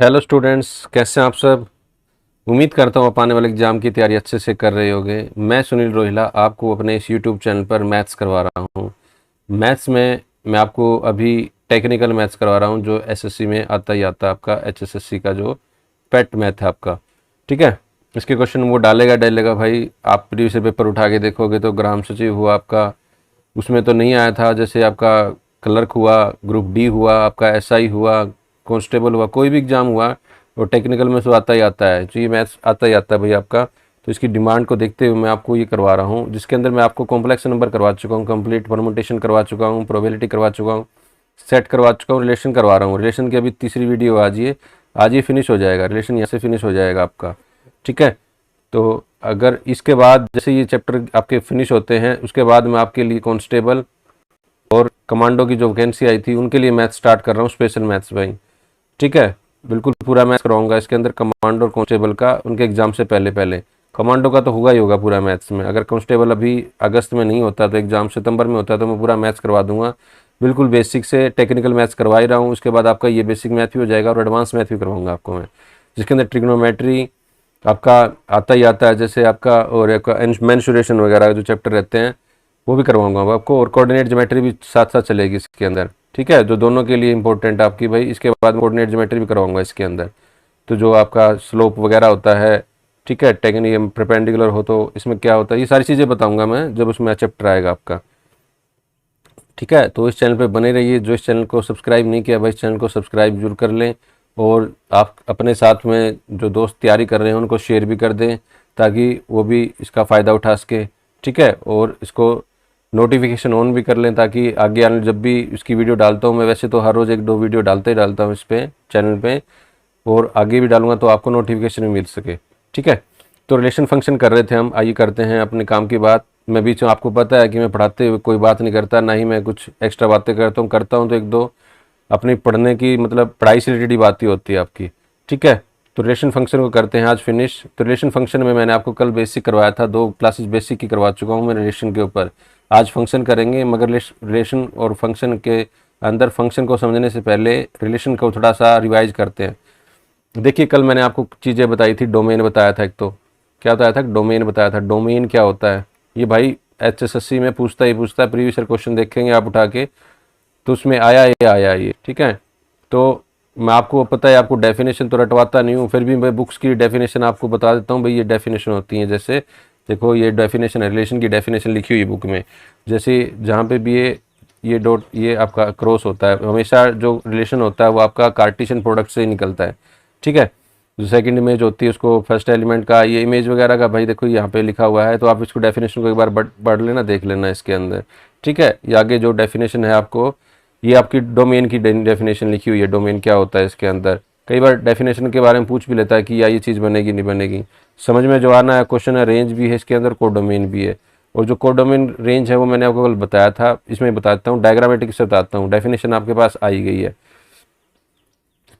Hello students, कैसे हैं आप सब। उम्मीद करता हूँ आप आने वाले एग्ज़ाम की तैयारी अच्छे से कर रहे होगे। मैं सुनील रोहिला आपको अपने इस यूट्यूब चैनल पर मैथ्स करवा रहा हूँ। मैथ्स में मैं आपको अभी टेक्निकल मैथ्स करवा रहा हूँ, जो एसएससी में आता ही आता है, आपका एचएसएससी का जो पेट मैथ है आपका। ठीक है, इसके क्वेश्चन वो डालेगा भाई। आप प्रीवियस पेपर उठा के देखोगे तो ग्राम सचिव हुआ आपका, उसमें तो नहीं आया था। जैसे आपका क्लर्क हुआ, ग्रुप डी हुआ, आपका एसआई हुआ, कांस्टेबल हुआ, कोई भी एग्ज़ाम हुआ और टेक्निकल में से आता ही आता है। तो ये मैथ्स आता ही आता है भाई आपका। तो इसकी डिमांड को देखते हुए मैं आपको ये करवा रहा हूँ, जिसके अंदर मैं आपको कॉम्प्लेक्स नंबर करवा चुका हूँ, कंप्लीट परमुटेशन करवा चुका हूँ, प्रोबेबिलिटी करवा चुका हूँ, सेट करवा चुका हूँ, रिलेशन करवा रहा हूँ। रिलेशन की अभी तीसरी वीडियो आज ये फिनिश हो जाएगा। रिलेशन यहाँ से फिनिश हो जाएगा आपका। ठीक है, तो अगर इसके बाद जैसे ये चैप्टर आपके फिनिश होते हैं, उसके बाद मैं आपके लिए कांस्टेबल और कमांडो की जो वैकेंसी आई थी उनके लिए मैथ स्टार्ट कर रहा हूँ, स्पेशल मैथ्स भाई। ठीक है, बिल्कुल पूरा मैथ्स करवाऊंगा इसके अंदर, कमांडो और कांस्टेबल का उनके एग्जाम से पहले पहले। कमांडो का तो होगा ही होगा पूरा मैथ्स में। अगर कांस्टेबल अभी अगस्त में नहीं होता तो एग्जाम सितंबर में होता है, तो मैं पूरा मैथ्स करवा दूंगा। बिल्कुल बेसिक से टेक्निकल मैथ्स करवा ही रहा हूँ। उसके बाद आपका ये बेसिक मैथ भी हो जाएगा और एडवांस मैथ भी करवाऊंगा आपको मैं, जिसके अंदर ट्रिग्नोमेट्री आपका आता ही आता है। जैसे आपका और आपका मेंसुरेशन वगैरह जो चैप्टर रहते हैं वो भी करवाऊंगा मैं आपको, और कोऑर्डिनेट ज्योमेट्री भी साथ साथ चलेगी इसके अंदर। ठीक है, जो दोनों के लिए इंपॉर्टेंट है आपकी भाई। इसके बाद कोऑर्डिनेट ज्योमेट्री भी करवाऊंगा इसके अंदर। तो जो आपका स्लोप वगैरह होता है, ठीक है, टेक्निक परपेंडिकुलर हो तो इसमें क्या होता है, ये सारी चीज़ें बताऊंगा मैं जब उसमें चैप्टर आएगा आपका। ठीक है, तो इस चैनल पे बने रहिए। जो इस चैनल को सब्सक्राइब नहीं किया भाई, इस चैनल को सब्सक्राइब जरूर कर लें, और आप अपने साथ में जो दोस्त तैयारी कर रहे हैं उनको शेयर भी कर दें, ताकि वो भी इसका फ़ायदा उठा सके। ठीक है, और इसको नोटिफिकेशन ऑन भी कर लें, ताकि आगे आने जब भी इसकी वीडियो डालता हूँ, मैं वैसे तो हर रोज़ एक दो वीडियो डालता ही डालता हूँ इस पर चैनल पे, और आगे भी डालूंगा तो आपको नोटिफिकेशन भी मिल सके। ठीक है, तो रिलेशन फंक्शन कर रहे थे हम, आइए करते हैं अपने काम की बात। मैं बीच में, आपको पता है कि मैं पढ़ाते हुए कोई बात नहीं करता, ना ही मैं कुछ एक्स्ट्रा बातें करता हूँ तो एक दो अपनी पढ़ने की, मतलब पढ़ाई से रिलेटेड बात ही होती है आपकी। ठीक है, तो रिलेशन फंक्शन को करते हैं आज फिनिश। तो रिलेशन फंक्शन में मैंने आपको कल बेसिक करवाया था, 2 क्लासेस बेसिक की करवा चुका हूँ मैं रिलेशन के ऊपर। आज फंक्शन करेंगे, मगर रिलेशन और फंक्शन के अंदर फंक्शन को समझने से पहले रिलेशन को थोड़ा सा रिवाइज करते हैं। देखिए, कल मैंने आपको चीज़ें बताई थी, डोमेन बताया था। एक तो क्या बताया था, डोमेन बताया था। डोमेन क्या होता है ये भाई एचएसएससी में पूछता ही पूछता है। प्रीवियस क्वेश्चन देखेंगे आप उठा के, तो उसमें आया ये। ठीक है, तो मैं आपको पता है, आपको डेफिनेशन तो रटवाता नहीं हूँ, फिर भी मैं बुक्स की डेफिनेशन आपको बता देता हूँ भाई। ये डेफिनेशन होती है, जैसे देखो ये डेफिनेशन है, रिलेशन की डेफिनेशन लिखी हुई है बुक में। जैसे जहाँ पे भी ये डॉट, ये आपका क्रॉस होता है, हमेशा जो रिलेशन होता है वो आपका कार्टेशियन प्रोडक्ट से ही निकलता है। ठीक है, जो सेकंड इमेज होती है उसको फर्स्ट एलिमेंट का, ये इमेज वगैरह का भाई देखो यहाँ पे लिखा हुआ है, तो आप इसको डेफिनेशन को एक बार पढ़ लेना, देख लेना इसके अंदर। ठीक है, ये आगे जो डेफिनेशन है आपको, ये आपकी डोमेन की डेफिनेशन लिखी हुई है। डोमेन क्या होता है इसके अंदर, कई बार डेफिनेशन के बारे में पूछ भी लेता है कि या ये चीज़ बनेगी नहीं बनेगी। समझ में जो आना है क्वेश्चन है, रेंज भी है इसके अंदर, कोडोमेन भी है। और जो कोडोमेन रेंज है वो मैंने आपको कल बताया था, इसमें बताता हूँ, डायग्रामेटिक से बताता हूँ। डेफिनेशन आपके पास आई गई है।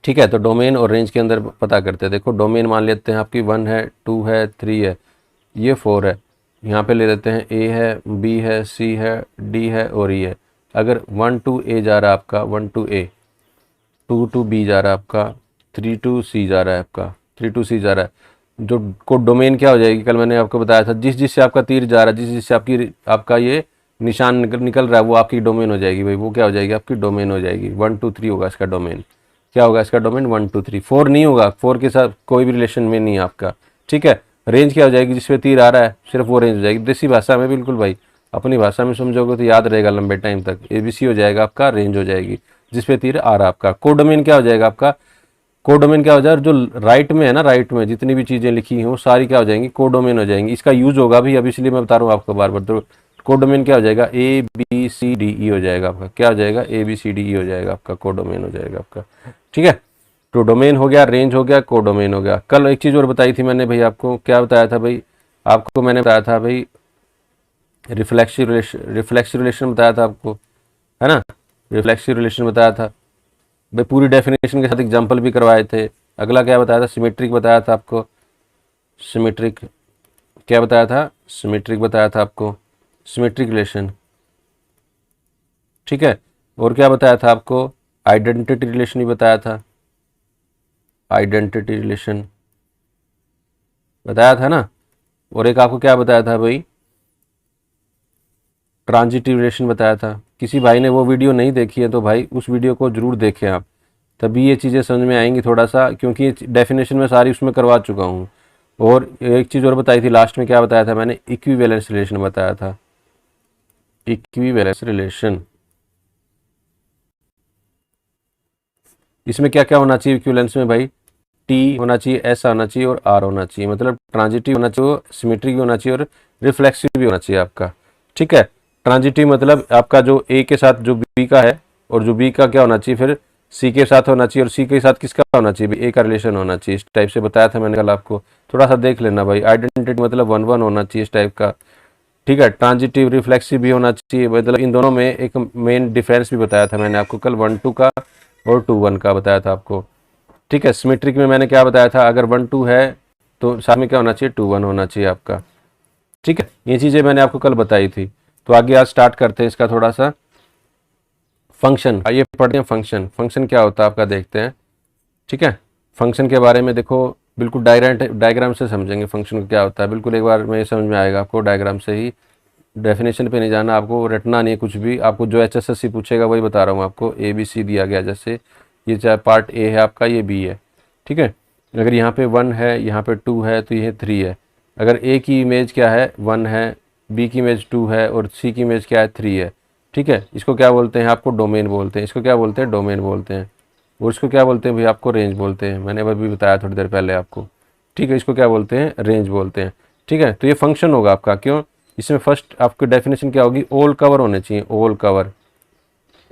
ठीक है, तो डोमेन और रेंज के अंदर पता करते हैं। देखो डोमेन मान लेते हैं आपकी 1 है, 2 है, 3 है, ये 4 है। यहाँ पे ले लेते हैं ए है, बी है, सी है, डी है और ई है। अगर 1 टू ए जा रहा है आपका, 1 टू ए, 2 टू बी जा रहा है आपका, 3 टू सी जा रहा है आपका, 3 टू सी जा रहा है। जो को डोमेन क्या हो जाएगी, कल मैंने आपको बताया था, जिस जिससे आपका तीर जा रहा है, जिस जिससे आपका ये निशान निकल रहा है, वो आपकी डोमेन हो जाएगी भाई। वो क्या हो जाएगी, आपकी डोमेन हो जाएगी। 1 2 3 होगा इसका डोमेन। क्या होगा इसका डोमेन, 1 2 3। 4 नहीं होगा, 4 के साथ कोई भी रिलेशन में नहीं है आपका। ठीक है, रेंज क्या हो जाएगी, जिसपे तीर आ रहा है सिर्फ वो रेंज हो जाएगी। देसी भाषा में बिल्कुल भाई, अपनी भाषा में समझोगे तो याद रहेगा लंबे टाइम तक। एबीसी हो जाएगा आपका, रेंज हो जाएगी जिसपे तीर आ रहा है आपका। कोडोमेन क्या हो जाएगा आपका, कोडोमेन क्या हो जाएगा, जो राइट में है ना, राइट में जितनी भी चीज़ें लिखी हैं वो सारी क्या हो जाएंगी, कोडोमेन हो जाएंगी। इसका यूज होगा भी, अभी इसलिए मैं बता रहा हूँ आपको बार बार। तो कोडोमेन क्या हो जाएगा, A B C D E हो जाएगा आपका। क्या हो जाएगा, A B C D E हो जाएगा आपका, कोडोमेन हो जाएगा आपका। ठीक है, तो डोमेन हो गया, रेंज हो गया, कोडोमेन हो गया। कल एक चीज़ और बताई थी मैंने भाई आपको, क्या बताया था भाई आपको, मैंने बताया था भाई रिफ्लेक्सिव रिलेशन बताया था आपको, है ना। रिफ्लेक्सिव रिलेशन बताया था भाई, पूरी डेफिनेशन के साथ एग्जांपल भी करवाए थे। अगला क्या बताया था, सिमेट्रिक बताया था आपको। सिमेट्रिक क्या बताया था, सिमेट्रिक बताया था आपको, सिमेट्रिक रिलेशन। ठीक है, और क्या बताया था आपको, आइडेंटिटी रिलेशन भी बताया था। आइडेंटिटी रिलेशन बताया था ना, और एक आपको क्या बताया था भाई, ट्रांजिटिव रिलेशन बताया था। किसी भाई ने वो वीडियो नहीं देखी है तो भाई उस वीडियो को जरूर देखें आप, तभी ये चीज़ें समझ में आएंगी थोड़ा सा, क्योंकि डेफिनेशन में सारी उसमें करवा चुका हूँ। और एक चीज़ और बताई थी लास्ट में, क्या बताया था मैंने, इक्विवेलेंस रिलेशन बताया था। इक्विवेलेंस रिलेशन, इसमें क्या क्या होना चाहिए इक्विवेलेंस में भाई, टी होना चाहिए, एस होना चाहिए और आर होना चाहिए, मतलब ट्रांजिटिव होना चाहिए, सिमेट्रिक भी होना चाहिए और रिफ्लेक्सिव भी होना चाहिए आपका। ठीक है, ट्रांजिटिव मतलब आपका जो ए के साथ जो बी का है, और जो बी का क्या होना चाहिए फिर सी के साथ होना चाहिए, और सी के साथ किसका होना चाहिए, ए का रिलेशन होना चाहिए। इस टाइप से बताया था मैंने कल आपको, थोड़ा सा देख लेना भाई। आइडेंटिटी मतलब वन वन होना चाहिए इस टाइप का। ठीक है, ट्रांजिटिव रिफ्लेक्सिव भी होना चाहिए, मतलब इन दोनों में एक मेन डिफरेंस भी बताया था मैंने आपको कल, 1-2 का और 2-1 का बताया था आपको। ठीक है, सिमेट्रिक में मैंने क्या बताया था, अगर 1-2 है तो साथ में क्या होना चाहिए, 2-1 होना चाहिए आपका। ठीक है, ये चीज़ें मैंने आपको कल बताई थी। तो आगे आज स्टार्ट करते हैं इसका थोड़ा सा फंक्शन। आइए पढ़ते हैं फंक्शन। फंक्शन क्या होता है आपका, देखते हैं। ठीक है, फंक्शन के बारे में देखो, बिल्कुल डायग्राम से समझेंगे फंक्शन क्या होता है, बिल्कुल एक बार में समझ में आएगा आपको डायग्राम से ही। डेफिनेशन पे नहीं जाना आपको, रटना नहीं है कुछ भी, आपको जो HSSC पूछेगा वही बता रहा हूँ आपको। ABC दिया गया, जैसे ये चाहे पार्ट ए है आपका, ये बी है। ठीक है, अगर यहाँ पे 1 है, यहाँ पे 2 है, तो ये 3 है। अगर ए की इमेज क्या है, 1 है, बी की इमेज 2 है, और सी की इमेज क्या है, 3 है। ठीक है, इसको क्या बोलते हैं आपको, डोमेन बोलते हैं। इसको क्या बोलते हैं, डोमेन बोलते हैं। और इसको क्या बोलते हैं भाई आपको, रेंज बोलते हैं। मैंने अभी बताया थोड़ी देर पहले आपको। ठीक है, इसको क्या बोलते हैं, रेंज बोलते हैं। ठीक है, तो ये फंक्शन होगा आपका। क्यों, इसमें फर्स्ट आपकी डेफिनेशन क्या होगी, ऑल कवर होने चाहिए। ऑल कवर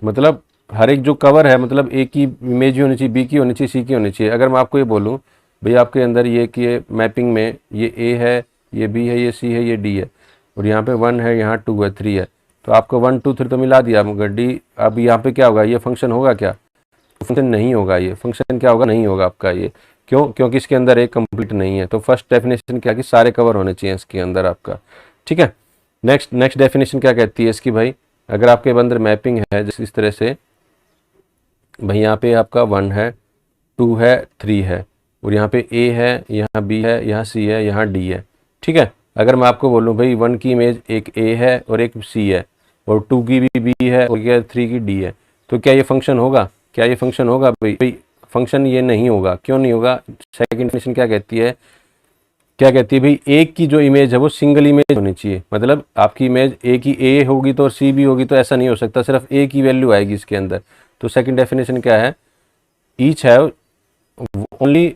मतलब हर एक जो कवर है, मतलब ए की इमेज भी होनी चाहिए, बी की होनी चाहिए, सी की होनी चाहिए। अगर मैं आपको ये बोलूँ भाई आपके अंदर ये कि ये मैपिंग में ये ए है, ये बी है, ये सी है, ये डी है, और यहाँ पे 1 है, यहाँ 2 है, 3 है, तो आपको 1 2 3 तो मिला दिया, मगर डी, अब यहाँ पे क्या होगा, ये फंक्शन होगा क्या, फंक्शन नहीं होगा। ये फंक्शन क्या होगा, नहीं होगा आपका ये। क्यों, क्योंकि इसके अंदर एक कंप्लीट नहीं है। तो फर्स्ट डेफिनेशन क्या कि सारे कवर होने चाहिए इसके अंदर आपका। ठीक है, नेक्स्ट डेफिनेशन क्या कहती है इसकी भाई, अगर आपके अंदर मैपिंग है जैसे इस तरह से, भाई यहाँ पे आपका 1 है, 2 है, 3 है, और यहाँ पे ए है, यहाँ बी है, यहाँ सी है, यहाँ डी है। ठीक है, अगर मैं आपको बोलूँ भाई 1 की इमेज एक ए है और एक सी है, और 2 की भी बी है, और 3 की डी है, तो क्या ये फंक्शन होगा, क्या ये फंक्शन होगा भाई फंक्शन ये नहीं होगा। क्यों नहीं होगा, सेकंड डेफिनेशन क्या कहती है, क्या कहती है भाई, एक की जो इमेज है वो सिंगल इमेज होनी चाहिए। मतलब आपकी इमेज ए की ए होगी तो सी भी होगी, तो ऐसा नहीं हो सकता, सिर्फ ए की वैल्यू आएगी इसके अंदर। तो सेकंड डेफिनेशन क्या है, each have only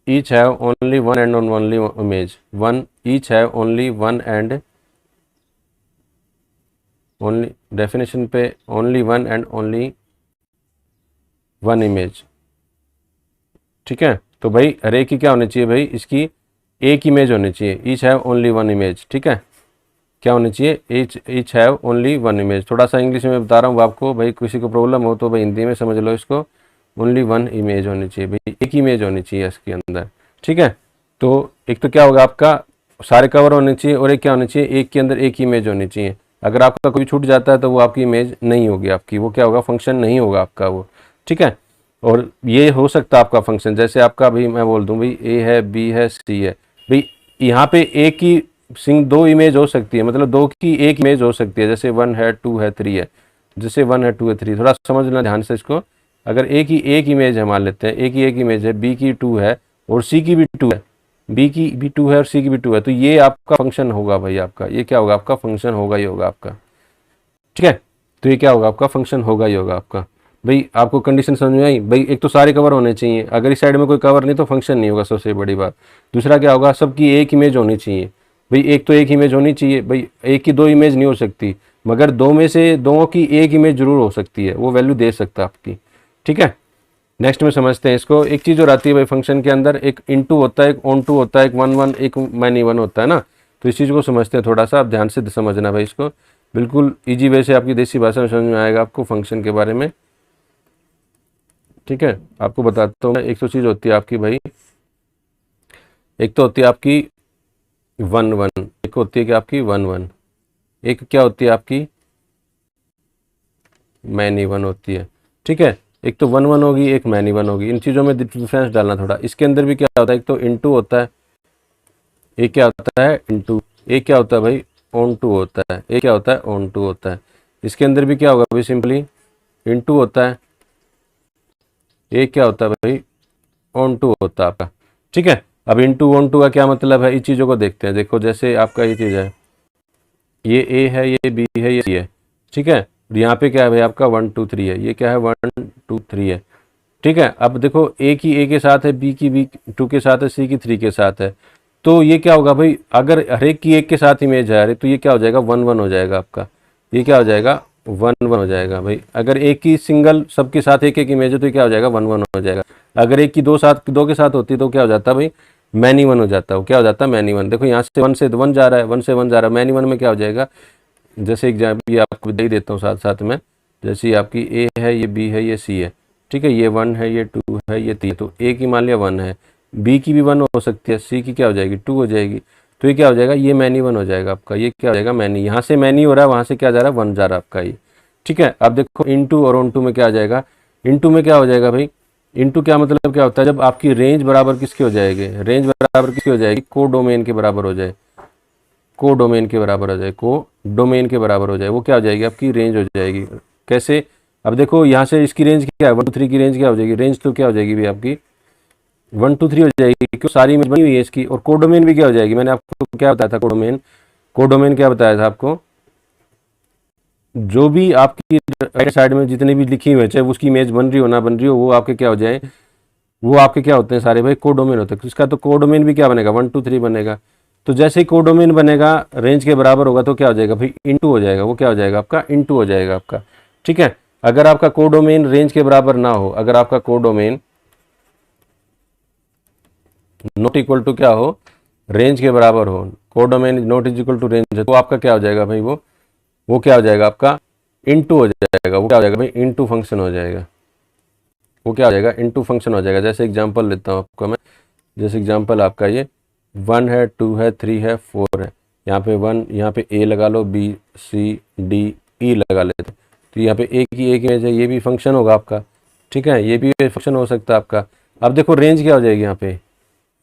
each have only one and only image, one each have only one and only definition पे only one and only one image। ठीक है, तो भाई हर एक की क्या होनी चाहिए भाई, इसकी एक इमेज होनी चाहिए, each have only one image। ठीक है, क्या होनी चाहिए, each have only one image। थोड़ा सा इंग्लिश में बता रहा हूँ आपको, भाई किसी को प्रॉब्लम हो तो भाई हिंदी में समझ लो इसको। ओनली वन इमेज होनी चाहिए भाई, एक इमेज होनी चाहिए इसके अंदर। ठीक है, तो एक तो क्या होगा आपका, सारे कवर होने चाहिए, और एक क्या होनी चाहिए, एक के अंदर एक इमेज होनी चाहिए। अगर आपका कोई छूट जाता है तो वो आपकी इमेज नहीं होगी आपकी, वो क्या होगा, फंक्शन नहीं होगा आपका वो। ठीक है, और ये हो सकता है आपका फंक्शन, जैसे आपका भाई मैं बोल दूं भाई ए है, बी है, सी है, भाई यहाँ पे ए की दो इमेज हो सकती है, मतलब दो की एक इमेज हो सकती है, जैसे 1 है, 2 है, 3 है, जैसे 1 है, 2 है, 3, थोड़ा समझना ध्यान से इसको। अगर ए की एक इमेज है, मान लेते हैं ए की एक इमेज है, बी की 2 है, और सी की भी 2 है, बी की भी 2 है और सी की भी 2 है, तो ये आपका फंक्शन होगा भाई आपका, ये क्या होगा आपका, फंक्शन होगा ही होगा आपका। ठीक है, तो ये क्या होगा आपका, फंक्शन होगा ही होगा आपका। भाई आपको कंडीशन समझ में आई भाई, एक तो सारे कवर होने चाहिए, अगर इस साइड में कोई कवर नहीं तो फंक्शन नहीं होगा, सबसे बड़ी बात। दूसरा क्या होगा, सबकी एक इमेज होनी चाहिए भाई, एक तो एक इमेज होनी चाहिए भाई, एक की दो इमेज नहीं हो सकती, मगर दो में से दो की एक इमेज जरूर हो सकती है, वो वैल्यू दे सकता है आपकी। ठीक है, नेक्स्ट में समझते हैं इसको। एक चीज़ और आती है भाई फंक्शन के अंदर, एक इनटू होता है, एक ऑन टू होता है, एक वन वन, एक मैनी वन होता है ना। तो इस चीज़ को समझते हैं थोड़ा सा, आप ध्यान से समझना भाई इसको, बिल्कुल इजी वे से आपकी देसी भाषा में समझ में आएगा आपको फंक्शन के बारे में। ठीक है, आपको बताता हूँ। एक तो चीज़ होती है आपकी भाई, एक तो होती है आपकी 1 1, एक होती है कि आपकी 1 1, एक क्या होती है आपकी मैनी वन होती है। ठीक है, एक तो वन वन होगी, एक मैनी वन होगी। इन चीज़ों में डिफरेंस डालना थोड़ा। इसके अंदर भी क्या होता है, एक तो इनटू होता है, एक क्या होता है इनटू, एक क्या होता है भाई ऑन टू होता है, एक क्या होता है ऑन टू होता है। इसके अंदर भी क्या होगा भाई, सिंपली इनटू होता है, एक क्या होता है भाई ऑन टू होता है आपका। ठीक है, अब इनटू ऑन टू का क्या मतलब है, इस चीज़ों को देखते हैं। देखो जैसे आपका ये चीज़ है, ये ए है, ये बी है, ये सी है। ठीक है, यहाँ पे क्या है भाई आपका 1 2 3 है, ये क्या है 1 2 3 है। ठीक है, अब देखो ए की ए के साथ है, बी की बी 2 के साथ है, सी की 3 के साथ है। तो ये क्या होगा भाई, अगर हर एक की एक के साथ इमेज है अरे, तो ये क्या हो जाएगा 1 1 हो जाएगा आपका। ये क्या हो जाएगा 1 1 हो जाएगा भाई। अगर एक की सिंगल सबके साथ एक एक इमेज है तो ये क्या हो जाएगा 1 1 हो जाएगा। अगर एक की दो के साथ होती तो क्या हो जाता भाई, मैनी वन हो जाता। वो क्या हो जाता मैनी वन। देखो यहाँ से 1 से 1 जा रहा है, 1 से 1 जा रहा है, मैनी वन में क्या हो जाएगा, जैसे एग्जाम्पल ये आपको दे देता हूँ साथ साथ में। जैसे ये आपकी ए है, ये बी है, ये सी है। ठीक है, ये 1 है, ये 2 है, ये 3। तो ए की मान लिया 1 है, बी की भी 1 हो सकती है, सी की क्या हो जाएगी 2 हो जाएगी। तो ये क्या हो जाएगा, ये मैनी 1 हो जाएगा आपका। ये क्या हो जाएगा मैनी, यहाँ से मैनी हो रहा है, वहाँ से क्या जा रहा है 1 जा रहा है आपका ये। ठीक है, अब देखो इनटू और ऑन टू में क्या आ जाएगा, इनटू में क्या हो जाएगा भाई, इनटू क्या मतलब क्या होता है, जब आपकी रेंज बराबर किसकी हो जाएगी, रेंज बराबर किसकी हो जाएगी, को डोमेन के बराबर हो जाए, को डोमेन के बराबर हो जाए, को डोमेन के बराबर हो जाए, वो क्या हो जाएगी आपकी रेंज हो जाएगी। कैसे, अब देखो यहाँ से इसकी रेंज क्या है 1 2 3 की रेंज क्या हो जाएगी, रेंज तो क्या हो जाएगी भाई आपकी 1 2 3 हो जाएगी, क्यों सारी इमेज बनी हुई है इसकी। और कोडोमेन भी क्या हो जाएगी, मैंने आपको क्या बताया था कोडोमेन, कोडोमेन क्या बताया था आपको, जो भी आपकी राइट साइड में जितने भी लिखी हुई है, चाहे उसकी इमेज बन रही हो ना बन रही हो, वो आपके क्या हो जाए, वो आपके क्या होते हैं सारे भाई कोडोमेन होते हैं। इसका तो कोडोमेन भी क्या बनेगा 1 2 3 बनेगा। तो जैसे ही कोडोमेन बनेगा रेंज के बराबर होगा तो क्या हो जाएगा भाई इनटू हो जाएगा, वो क्या हो जाएगा आपका इनटू हो जाएगा आपका। ठीक है, अगर आपका कोडोमेन रेंज के बराबर ना हो, अगर आपका कोडोमेन नॉट इक्वल टू क्या हो, रेंज के बराबर हो, codomain not is equal to range है, तो आपका क्या हो जाएगा भाई, वो क्या हो जाएगा आपका इनटू हो जाएगा। वो क्या हो जाएगा भाई इनटू फंक्शन हो जाएगा, वो क्या हो जाएगा इनटू फंक्शन हो जाएगा। जैसे एग्जांपल लेता हूँ आपको मैं, जैसे एग्जांपल आपका ये 1 है, 2 है, 3 है, 4 है। यहाँ पे 1, यहाँ पे ए लगा लो, बी सी डी ई लगा लेते, तो यहाँ पे ए की एक इमेज है, ये भी फंक्शन होगा आपका। ठीक है, ये भी फंक्शन हो सकता है आपका। अब देखो रेंज क्या हो जाएगी, यहाँ पे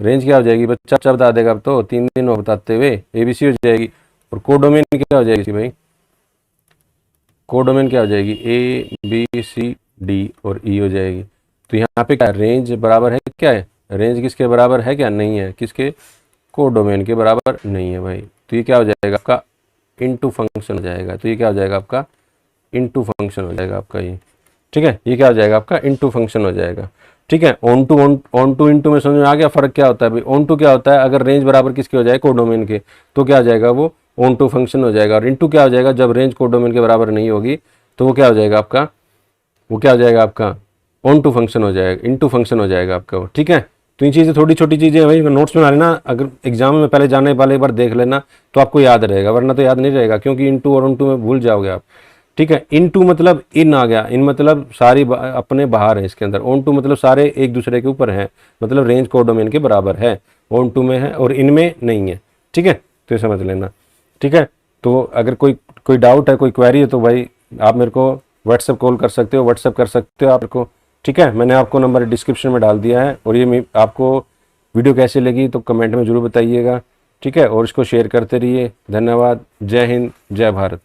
रेंज क्या हो जाएगी, बच्चा अच्छा बता देगा। अब तो 3 दिन हो बताते हुए ए बी सी हो जाएगी। और कोडोमेन क्या हो जाएगी भाई, कोडोमेन क्या हो जाएगी ए बी सी डी और ई हो जाएगी। तो यहाँ पे क्या रेंज बराबर है, क्या है रेंज किसके बराबर है, क्या नहीं है, किसके कोडोमेन के बराबर नहीं है भाई। तो ये क्या हो जाएगा आपका इनटू फंक्शन हो जाएगा। तो ये क्या हो जाएगा आपका इनटू फंक्शन हो जाएगा आपका ये। ठीक है, ये क्या हो जाएगा आपका इनटू फंक्शन हो जाएगा। ठीक है, ऑन टू इनटू में समझ में आ गया फर्क क्या होता है भाई। ऑन टू क्या होता है, अगर रेंज बराबर किसके हो जाए कोडोमेन के, तो क्या हो जाएगा वो ऑन टू फंक्शन हो जाएगा। और इनटू क्या हो जाएगा, जब रेंज कोडोमेन के बराबर नहीं होगी तो वो क्या हो जाएगा आपका, वो क्या हो जाएगा आपका ऑन टू फंक्शन हो जाएगा, इनटू फंक्शन हो जाएगा आपका वो। ठीक है, तो इन चीज़ें थोड़ी छोटी चीज़ें भाई नोट्स में आ लेना, अगर एग्जाम में पहले जाने वाले एक बार देख लेना तो आपको याद रहेगा, वरना तो याद नहीं रहेगा, क्योंकि इनटू और ऑन टू में भूल जाओगे आप। ठीक है, इनटू मतलब इन आ गया, इन मतलब सारी अपने बाहर है इसके अंदर, ऑन टू मतलब सारे एक दूसरे के ऊपर हैं, मतलब रेंज कोडोमेन के बराबर है, ऑन टू में है और इनमें नहीं है। ठीक है, तो ये समझ लेना। ठीक है, तो अगर कोई डाउट है, कोई क्वेरी है तो भाई आप मेरे को व्हाट्सएप कॉल कर सकते हो, व्हाट्सएप कर सकते हो आप को। ठीक है, मैंने आपको नंबर डिस्क्रिप्शन में डाल दिया है। और ये आपको वीडियो कैसे लगी तो कमेंट में ज़रूर बताइएगा। ठीक है, और इसको शेयर करते रहिए। धन्यवाद। जय हिंद, जय भारत।